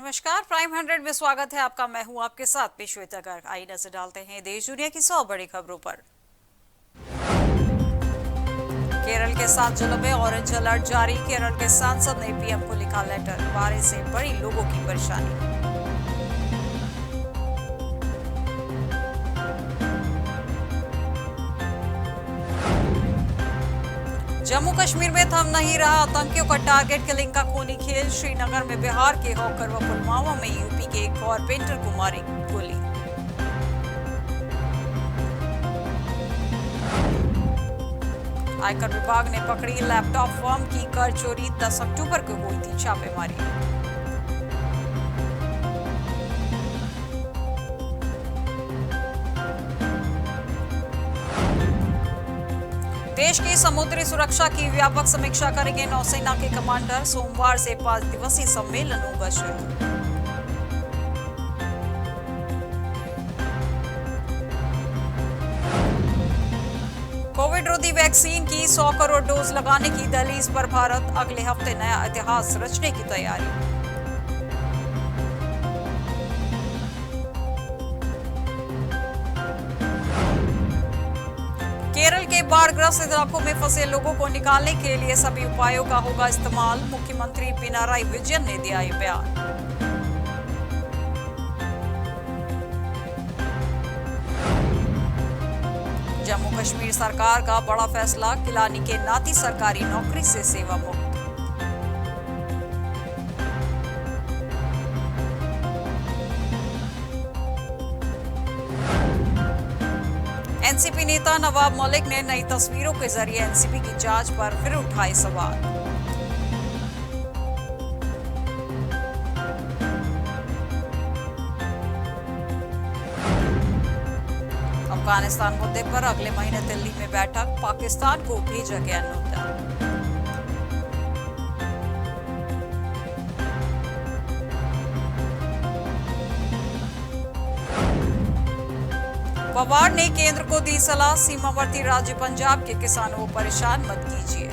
नमस्कार, प्राइम 100 में स्वागत है आपका। मैं हूं आपके साथ पे श्वेता गर्ग। आइए नजर डालते हैं देश दुनिया की 100 बड़ी खबरों पर। केरल के 7 जिलों में ऑरेंज अलर्ट जारी। केरल के सांसद ने पीएम को लिखा लेटर, बारिश से बड़ी लोगों की परेशानी। जम्मू कश्मीर में थम नहीं रहा आतंकियों का टारगेट किलिंग का खूनी खेल। श्रीनगर में बिहार के होकर व पुलवामा में यूपी के एक कारपेंटर को मारी गोली। आयकर विभाग ने पकड़ी लैपटॉप फर्म की कर चोरी। 10 अक्टूबर को हुई थी छापेमारी। देश की समुद्री सुरक्षा की व्यापक समीक्षा करेंगे नौसेना के कमांडर। सोमवार से 5 दिवसीय सम्मेलन होगा शुरू। कोविड रोधी वैक्सीन की 100 करोड़ डोज लगाने की दहलीज पर भारत। अगले हफ्ते नया इतिहास रचने की तैयारी। केरल के बाढ़ग्रस्त इलाकों में फंसे लोगों को निकालने के लिए सभी उपायों का होगा इस्तेमाल। मुख्यमंत्री पिनाराई विजयन ने दिया ये बयान। जम्मू कश्मीर सरकार का बड़ा फैसला। किलानी के नाती सरकारी नौकरी से सेवा मुक्त। एनसीपी नेता नवाब मलिक ने नई तस्वीरों के जरिए एनसीपी की जांच पर फिर उठाए सवाल। अफगानिस्तान मुद्दे पर अगले महीने दिल्ली में बैठक। पाकिस्तान को भेजा गया न्योता। पवार ने केंद्र को दी सलाह। सीमावर्ती राज्य पंजाब के किसानों को परेशान मत कीजिए।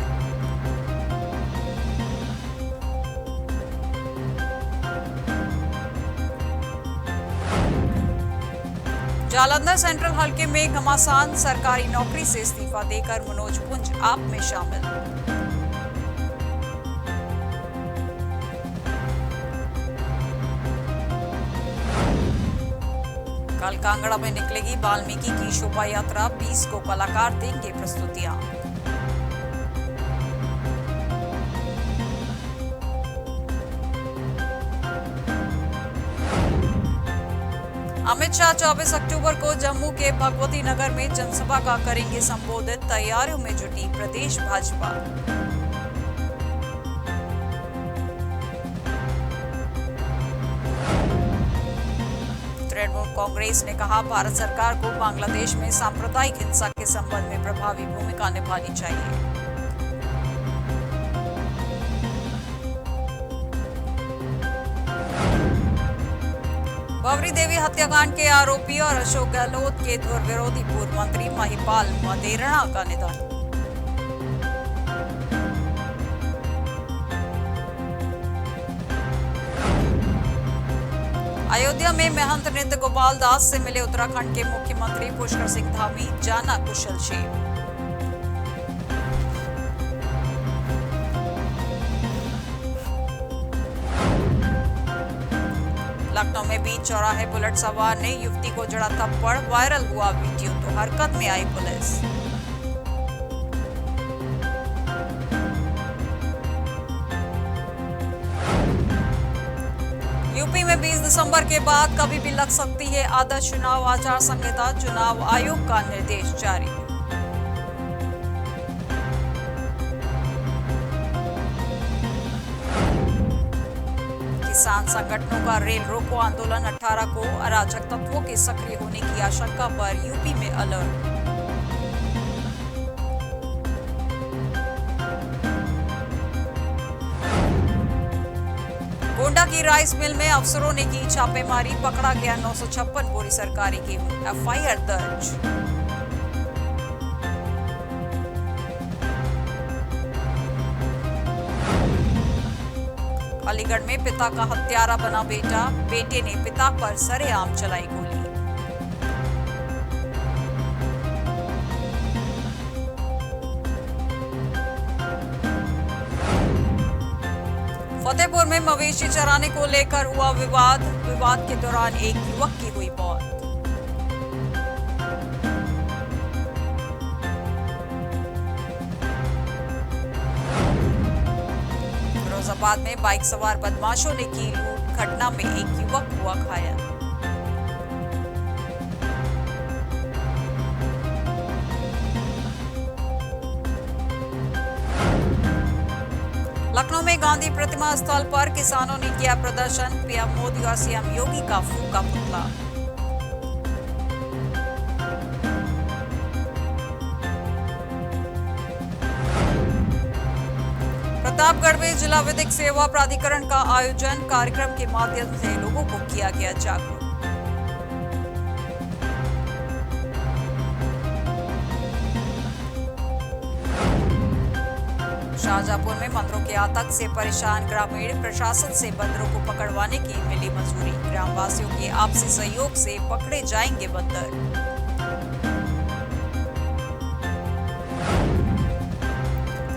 जालंधर सेंट्रल हलके में घमासान। सरकारी नौकरी से इस्तीफा देकर मनोज पुंज आप में शामिल। कल कांगड़ा में निकलेगी वाल्मीकि की शोभा यात्रा। 20 को कलाकार देंगे प्रस्तुतियां। अमित शाह 24 अक्टूबर को जम्मू के भगवती नगर में जनसभा का करेंगे संबोधित। तैयारियों में जुटी प्रदेश भाजपा। तृणमूल कांग्रेस ने कहा भारत सरकार को बांग्लादेश में सांप्रदायिक हिंसा के संबंध में प्रभावी भूमिका निभानी चाहिए। बाबरी देवी हत्याकांड के आरोपी और अशोक गहलोत के धुर विरोधी पूर्व मंत्री महिपाल मदेरणा का निधन। अयोध्या में महंत नृत्य गोपाल दास से मिले उत्तराखंड के मुख्यमंत्री पुष्कर सिंह धामी। जाना कुशल क्षेम। लखनऊ में बीच चौराहे बुलेट सवार ने युवती को जड़ा थप्पड़। वायरल हुआ वीडियो तो हरकत में आई पुलिस। यूपी में 20 दिसंबर के बाद कभी भी लग सकती है आदर्श चुनाव आचार संहिता। चुनाव आयोग का निर्देश जारी। किसान संगठनों का रेल रोको आंदोलन। 18 को अराजक तत्वों के सक्रिय होने की आशंका पर यूपी में अलर्ट। गोंडा की राइस मिल में अफसरों ने की छापेमारी। पकड़ा गया 956 बोरी सरकारी गेहूं। एफआईआर दर्ज। अलीगढ़ में पिता का हत्यारा बना बेटा, बेटे ने पिता पर सरेआम चलाई गोली। फतेहपुर में मवेशी चराने को लेकर हुआ विवाद, विवाद के दौरान एक युवक की हुई मौत। फिरोजाबाद में बाइक सवार बदमाशों ने की लूट, घटना में एक युवक हुआ घायल। लखनऊ में गांधी प्रतिमा स्थल पर किसानों ने किया प्रदर्शन, पीएम मोदी और सीएम योगी का फूका पुतला। प्रतापगढ़ में जिला विधिक सेवा प्राधिकरण का आयोजन, कार्यक्रम के माध्यम से लोगों को किया गया जागरूक। शाहजहांपुर में बंदरों के आतंक से परेशान ग्रामीण, प्रशासन से बंदरों को पकड़वाने की मिली मंजूरी, ग्रामवासियों के आपसी सहयोग से पकड़े जाएंगे बंदर।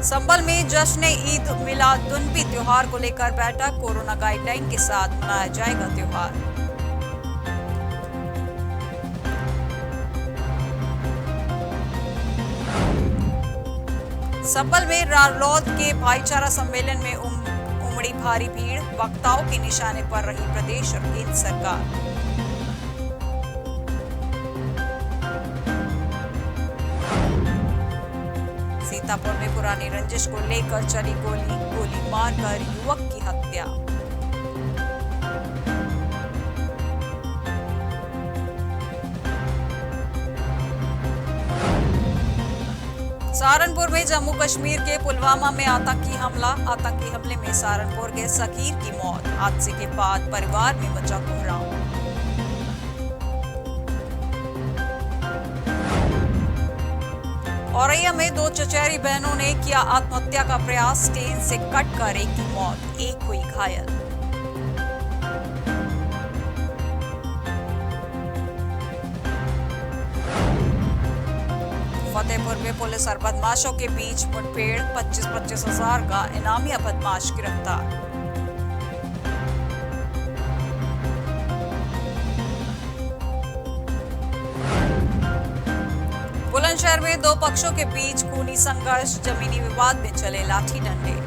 संभल में जश्न ईद मिलादुन्नबी त्योहार को लेकर बैठक, कोरोना गाइडलाइन के साथ मनाया जाएगा त्योहार। संभल में रालोद के भाईचारा सम्मेलन में उमड़ी भारी भीड़, वक्ताओं के निशाने पर रही प्रदेश और केंद्र सरकार। सीतापुर में पुरानी रंजिश को लेकर चली गोली मारकर युवक की हत्या। सहारनपुर में जम्मू कश्मीर के पुलवामा में आतंकी हमले में सहारनपुर के सकीर की मौत, हादसे के बाद परिवार में मचा कोहराम। औरैया में 2 चचेरी बहनों ने किया आत्महत्या का प्रयास, ट्रेन से कटकर एक की मौत, एक हुई घायल। फतेहपुर में पुलिस और बदमाशों के बीच मुठभेड़, 25-25 हजार का इनामिया बदमाश गिरफ्तार। बुलंदशहर में 2 पक्षों के बीच खूनी संघर्ष, जमीनी विवाद में चले लाठी डंडे।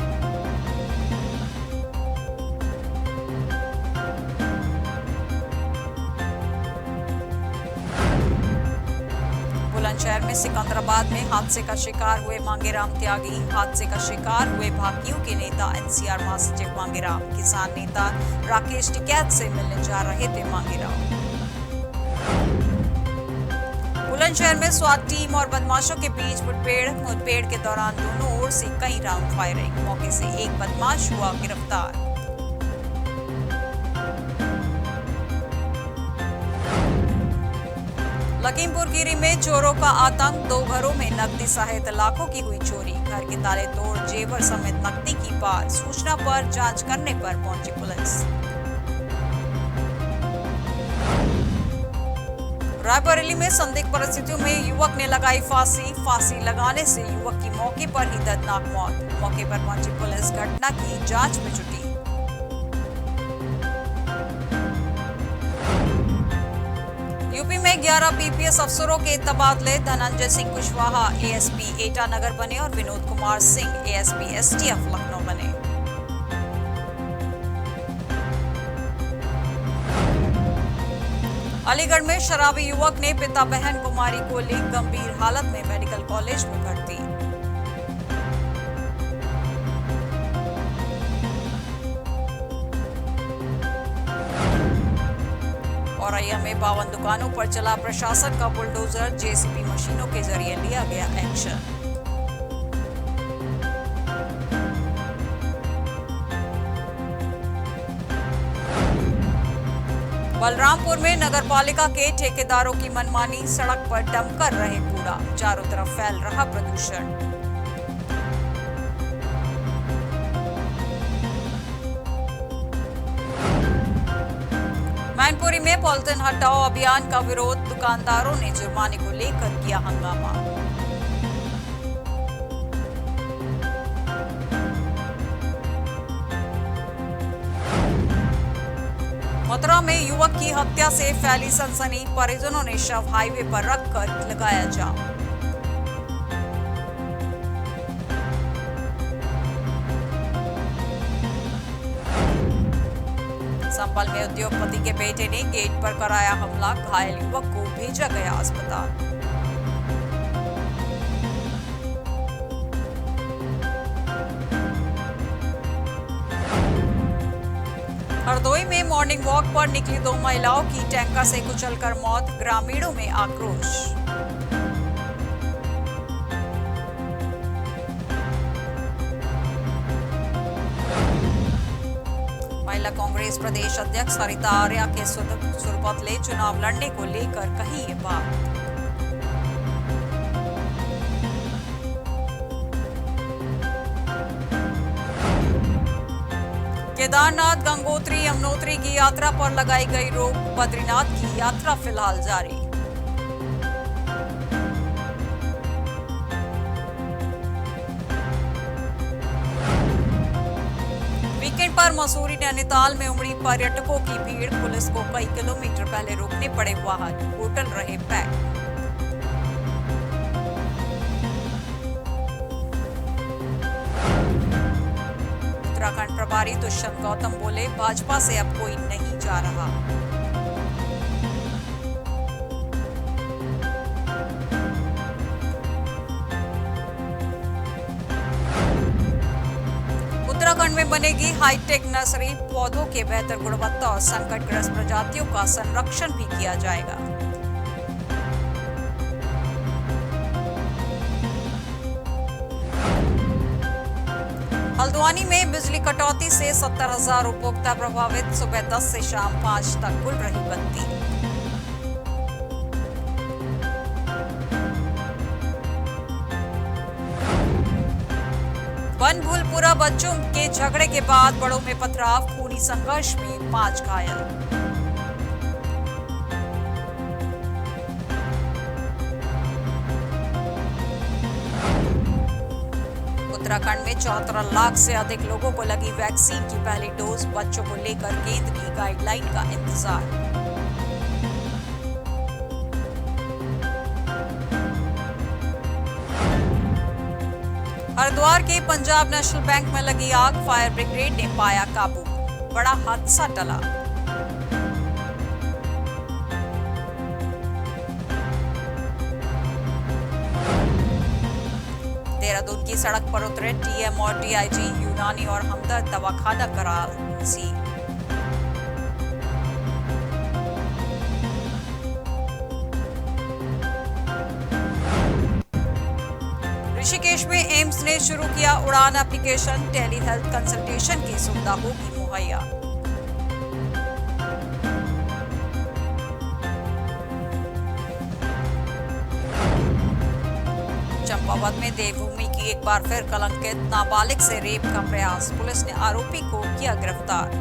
बुलंदशहर में सिकंदराबाद में हादसे का शिकार हुए मांगेराम त्यागी, हादसे का शिकार हुए भाकियों के नेता एनसीआर महासचिव मांगेराम, किसान नेता राकेश टिकैत से मिलने जा रहे थे मांगेराम। बुलंदशहर में स्वात टीम और बदमाशों के बीच मुठभेड़ के दौरान दोनों ओर से कई राउंड फायरिंग, मौके से एक बदमाश हुआ गिरफ्तार। लखीमपुर खीरी में चोरों का आतंक, 2 घरों में नकदी सहित लाखों की हुई चोरी, घर के ताले तोड़ जेवर समेत नकदी की पार, सूचना पर जांच करने पर पहुंची पुलिस। रायबरेली में संदिग्ध परिस्थितियों में युवक ने लगाई फांसी लगाने से युवक की मौके पर ही दर्दनाक मौत, मौके पर पहुंची पुलिस घटना की जांच में जुटी। यूपी में 11 पीपीएस अफसरों के तबादले, धनंजय सिंह कुशवाहा एएसपी एटा नगर बने और विनोद कुमार सिंह एएसपी एसटीएफ लखनऊ बने। अलीगढ़ में शराबी युवक ने पिता बहन को मारी गोली, गंभीर हालत में मेडिकल कॉलेज में भर्ती। औरैया में 52 दुकानों पर चला प्रशासन का बुलडोजर, जेसीबी मशीनों के जरिए लिया गया एक्शन। बलरामपुर में नगरपालिका के ठेकेदारों की मनमानी, सड़क पर डंप कर रहे कूड़ा, चारों तरफ फैल रहा प्रदूषण। मैनपुरी में पॉलिथीन हटाओ अभियान का विरोध, दुकानदारों ने जुर्माने को लेकर किया हंगामा। मथुरा में युवक की हत्या से फैली सनसनी, परिजनों ने शव हाईवे पर रखकर लगाया जाम। संभल में उद्योगपति के बेटे ने गेट पर कराया हमला, घायल युवक को भेजा गया अस्पताल। हरदोई में मॉर्निंग वॉक पर निकली 2 महिलाओं की टैंकर से कुचलकर मौत, ग्रामीणों में आक्रोश। महिला कांग्रेस प्रदेश अध्यक्ष सरिता आर्या के सुरबदले चुनाव लड़ने को लेकर कही ये बात। केदारनाथ, गंगोत्री, यमुनोत्री की यात्रा पर लगाई गई रोक, बद्रीनाथ की यात्रा फिलहाल जारी। वीकेंड पर मसूरी नैनीताल में उमड़ी पर्यटकों की भीड़, पुलिस को कई किलोमीटर पहले रोकने पड़े वाहन, होटल रहे पैक। उत्तराखंड प्रभारी दुष्यंत गौतम बोले, भाजपा से अब कोई नहीं जा रहा। उत्तराखंड में बनेगी हाईटेक नर्सरी, पौधों के बेहतर गुणवत्ता और संकटग्रस्त प्रजातियों का संरक्षण भी किया जाएगा। हल्द्वानी में बिजली कटौती से 70,000 उपभोक्ता प्रभावित, सुबह 10 से शाम 5 तक गुल रही बत्ती। बनभूलपुरा बच्चों के झगड़े के बाद बड़ों में पथराव, खूनी संघर्ष में 5 घायल। उत्तराखंड में 74 लाख से अधिक लोगों को लगी वैक्सीन की पहली डोज, बच्चों को लेकर केंद्र की गाइडलाइन का इंतजार। हरिद्वार के पंजाब नेशनल बैंक में लगी आग, फायर ब्रिगेड ने पाया काबू, बड़ा हादसा टला। देहरादून की सड़क पर उतरे टीएम और डीआईजी, यूनानी और हमदर्द दवाखाना करार सील। ऋषिकेश में एम्स ने शुरू किया उड़ान एप्लीकेशन, टेली हेल्थ कंसल्टेशन की सुविधा होगी मुहैया। चंपावत में देवभूमि की एक बार फिर कलंकित, नाबालिग से रेप का प्रयास, पुलिस ने आरोपी को किया गिरफ्तार।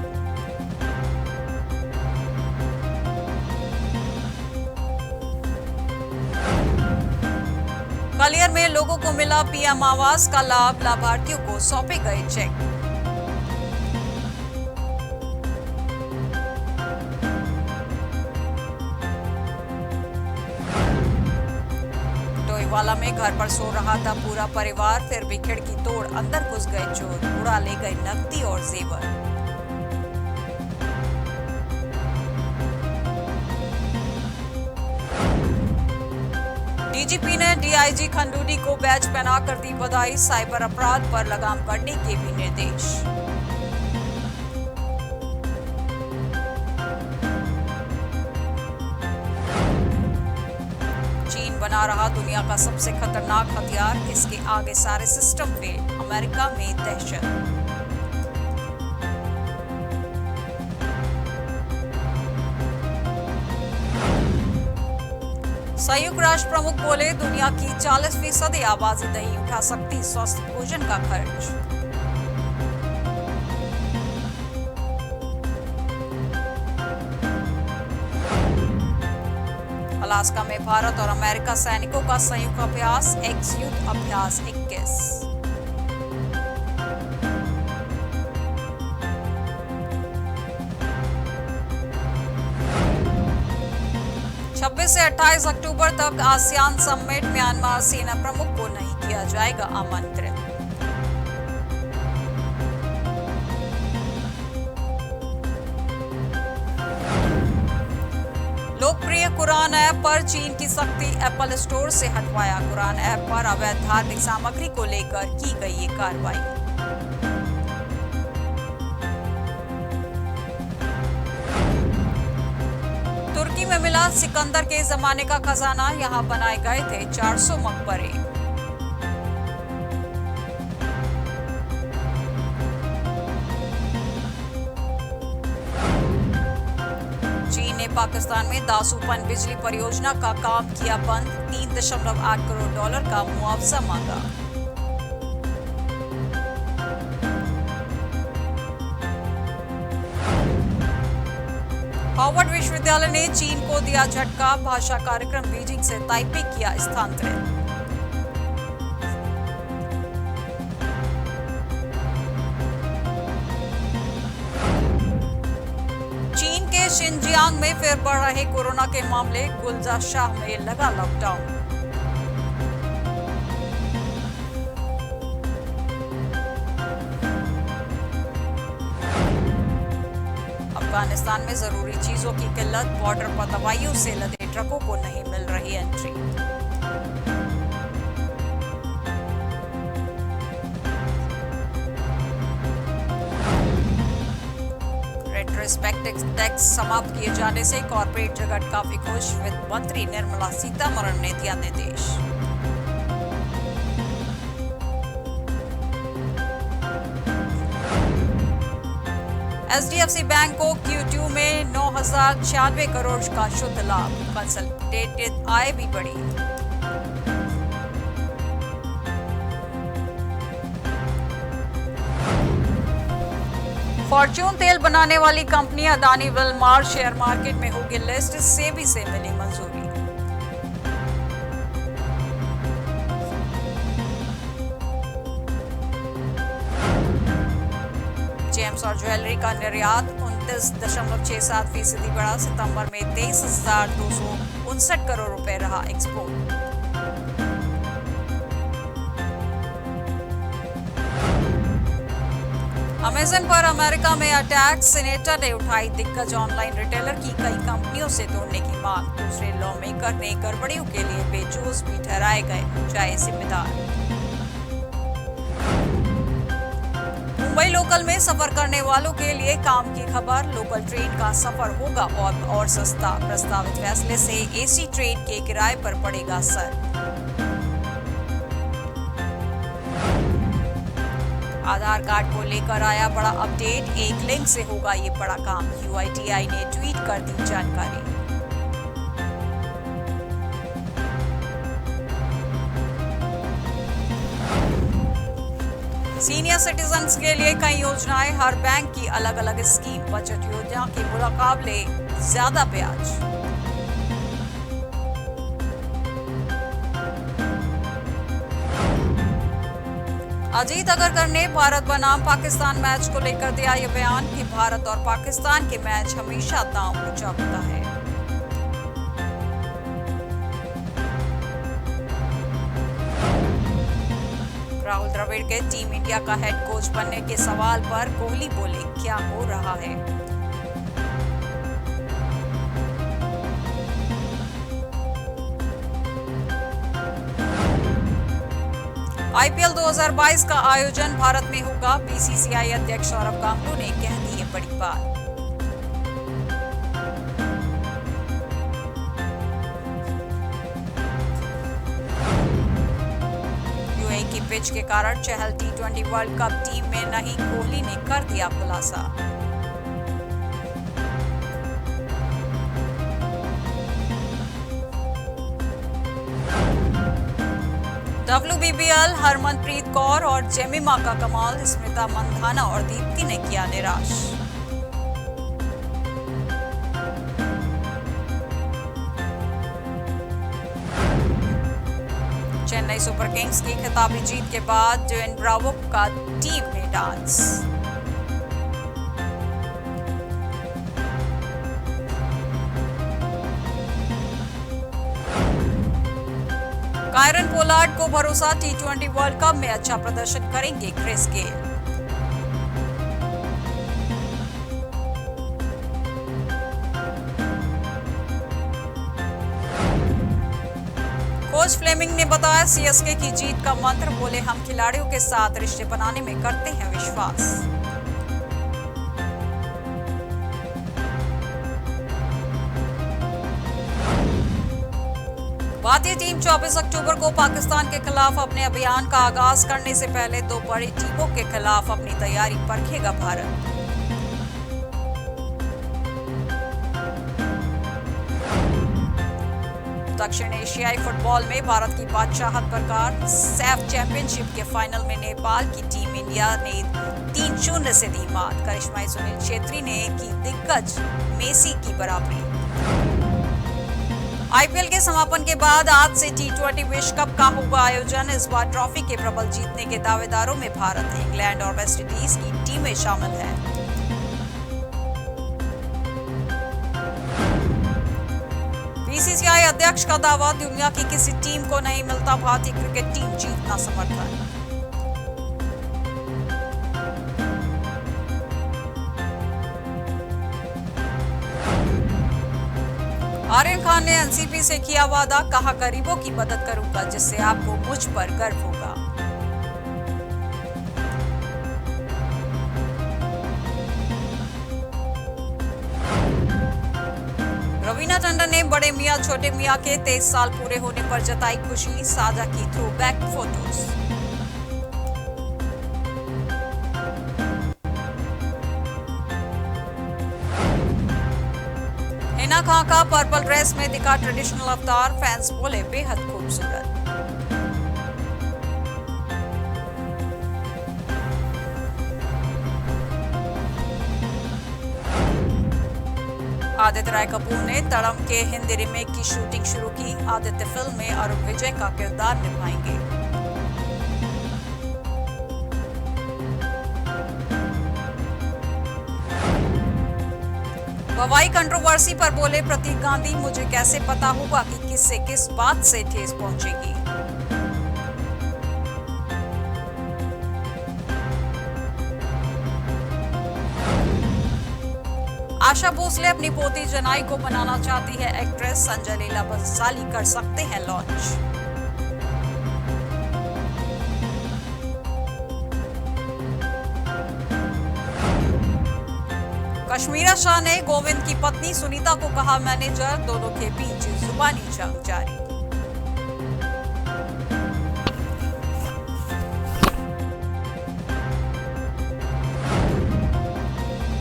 ग्वालियर में लोगों को मिला पीएम आवास का लाभ, लाभार्थियों को सौंपे गए चेक। टोईवाला में घर पर सो रहा था पूरा परिवार, फिर भी खिड़की तोड़ अंदर घुस गए चोर, उड़ा ले गए नकदी और जेवर। डीजीपी ने डीआईजी खंडूरी को बैच पहना कर दी बधाई, साइबर अपराध पर लगाम करने के भी निर्देश। चीन बना रहा दुनिया का सबसे खतरनाक हथियार, इसके आगे सारे सिस्टम फेल, अमेरिका में दहशत। संयुक्त राष्ट्र प्रमुख बोले, दुनिया की 40% आबादी नहीं उठा सकती स्वस्थ भोजन का खर्च। अलास्का में भारत और अमेरिका सैनिकों का संयुक्त अभ्यास, एक्स युद्ध अभ्यास 21। 26 से 28 अक्टूबर तक आसियान समिट, म्यांमार सेना प्रमुख को नहीं किया जाएगा आमंत्रित। लोकप्रिय कुरान ऐप पर चीन की सख्ती, एप्पल स्टोर से हटवाया। कुरान ऐप पर अवैध धार्मिक सामग्री को लेकर की गई ये कार्रवाई। तुर्की में मिला सिकंदर के जमाने का खजाना, यहां बनाए गए थे 400 मकबरे। पाकिस्तान में दासू पनबिजली परियोजना का काम किया बंद, 3.8 करोड़ डॉलर का मुआवजा मांगा। हार्वर्ड विश्वविद्यालय ने चीन को दिया झटका, भाषा कार्यक्रम बीजिंग से ताइपे किया स्थानांतरित। शिनजियांग में फिर बढ़ रहे कोरोना के मामले, गुलजार शाह में लगा लॉकडाउन। अफगानिस्तान में जरूरी चीजों की किल्लत, बॉर्डर पर दवाइयों से लदे ट्रकों को नहीं मिल रही एंट्री। रेट्रोस्पेक्टिव टैक्स समाप्त किए जाने से कॉर्पोरेट जगत काफी खुश, वित्त मंत्री निर्मला सीतारमण ने दिया निर्देश। एचडीएफसी बैंक को Q2 में 9,096 करोड़ का शुद्ध लाभ, कंसोलिडेटेड आय भी बढ़ी। फॉर्च्यून तेल बनाने वाली company Adani Wilmar share market में होगी लिस्ट, सेबी से मिली मंजूरी। जेम्स और ज्वेलरी का निर्यात 29.67% बढ़ा, सितंबर में 23,259 करोड़ रुपए रहा एक्सपोर्ट। अमेजन पर अमेरिका में अटैक, सीनेटर ने उठाई दिग्गज ऑनलाइन रिटेलर की कई कंपनियों से तोड़ने की मांग। दूसरे लॉ मेकर ने गड़बड़ियों के लिए बेजोस भी ठहराए गए जाए जिम्मेदार। मुंबई लोकल में सफर करने वालों के लिए काम की खबर, लोकल ट्रेन का सफर होगा और सस्ता। प्रस्तावित फैसले से एसी ट्रेन के किराए पर पड़ेगा असर। आधार कार्ड को लेकर आया बड़ा अपडेट, एक लिंक से होगा ये बड़ा काम, यूआईडीआई ने ट्वीट कर दी जानकारी। सीनियर सिटीजन्स के लिए कई योजनाएं, हर बैंक की अलग अलग स्कीम, बजट योजना के मुकाबले ज्यादा ब्याज। अजीत अगरकर ने भारत बनाम पाकिस्तान मैच को लेकर दिया ये बयान कि भारत और पाकिस्तान के मैच हमेशा दांव ऊंचा होता है। राहुल द्रविड़ के टीम इंडिया का हेड कोच बनने के सवाल पर कोहली बोले, क्या हो रहा है। आईपीएल 2022 का आयोजन भारत में होगा, बीसीसीआई अध्यक्ष सौरव गांगुली ने कह दी ये बड़ी बात। यूएई की पिच के कारण चहल T20 वर्ल्ड कप टीम में नहीं, कोहली ने कर दिया खुलासा। WBBL हरमनप्रीत कौर और जेमिमा का कमाल, स्मृता मंधाना और दीप्ति ने किया निराश। चेन्नई सुपर किंग्स की खिताबी जीत के बाद जोएन ब्रावो का टीम में डांस। कायरन पोलार्ड को भरोसा, टी20 वर्ल्ड कप में अच्छा प्रदर्शन करेंगे क्रिस गेल। कोच फ्लेमिंग ने बताया सीएसके की जीत का मंत्र, बोले हम खिलाड़ियों के साथ रिश्ते बनाने में करते हैं विश्वास। भारतीय टीम 24 अक्टूबर को पाकिस्तान के खिलाफ अपने अभियान का आगाज करने से पहले दो बड़ी टीमों के खिलाफ अपनी तैयारी परखेगा भारत। दक्षिण एशियाई फुटबॉल में भारत की बादशाहत बरकरार, सैफ चैंपियनशिप के फाइनल में नेपाल की टीम इंडिया ने 3-0 से दी मात। करिश्माई सुनील छेत्री ने की दिग्गज मेसी की बराबरी। आईपीएल के समापन के बाद आज से टी20 विश्व कप का होगा आयोजन। इस बार ट्रॉफी के प्रबल जीतने के दावेदारों में भारत, इंग्लैंड और वेस्टइंडीज की टीमें शामिल हैं। बीसीसीआई अध्यक्ष का दावा, दुनिया की किसी टीम को नहीं मिलता भारतीय क्रिकेट टीम जीतना समर्थन। आर्यन खान ने एनसीपी से किया वादा, कहा गरीबों की मदद करूंगा जिससे आपको मुझ पर गर्व होगा। रवीना टंडन ने बड़े मियां छोटे मियां के 23 साल पूरे होने पर जताई खुशी, साझा की थ्रोबैक फोटोज। हिना खान का पर्पल ड्रेस में दिखा ट्रेडिशनल अवतार, फैंस बोले बेहद खूबसूरत। आदित्य राय कपूर ने तड़म के हिंदी रीमेक की शूटिंग शुरू की। आदित्य फिल्म में अरुण विजय का किरदार निभाएंगे। हवाई कंट्रोवर्सी पर बोले प्रतीक गांधी, मुझे कैसे पता होगा कि किससे किस बात से ठेस पहुंचेगी। आशा भोसले अपनी पोती जनाई को बनाना चाहती है एक्ट्रेस, संजय लीला बंसाली कर सकते हैं लॉन्च। कश्मीरा शाह ने गोविंद की पत्नी सुनीता को कहा मैनेजर, दोनों के बीच जुबानी जंग जारी।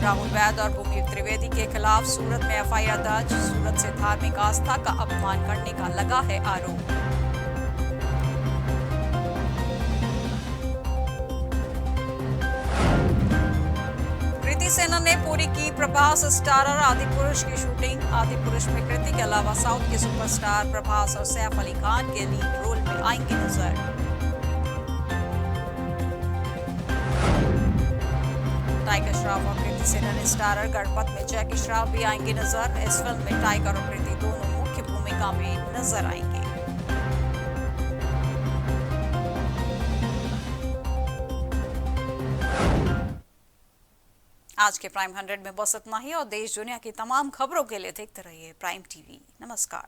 राहुल वैद और भूमि त्रिवेदी के खिलाफ सूरत में एफआईआर दर्ज। सूरत से धार्मिक आस्था का अपमान करने का लगा है आरोप। सेना ने पूरी की प्रभास स्टारर आदिपुरुष की शूटिंग। आदिपुरुष में कृति के अलावा साउथ के सुपरस्टार प्रभास और सैफ अली खान के लीड रोल में आएंगे नजर। टाइगर श्रॉफ और कृति सेना ने स्टारर गणपत में जैकी श्रॉफ भी आएंगे नजर। इस फिल्म में टाइगर और कृति दोनों मुख्य भूमिका में नजर आएंगे। आज के प्राइम 100 में बस इतना ही और देश दुनिया की तमाम खबरों के लिए देखते रहिए प्राइम टीवी। नमस्कार।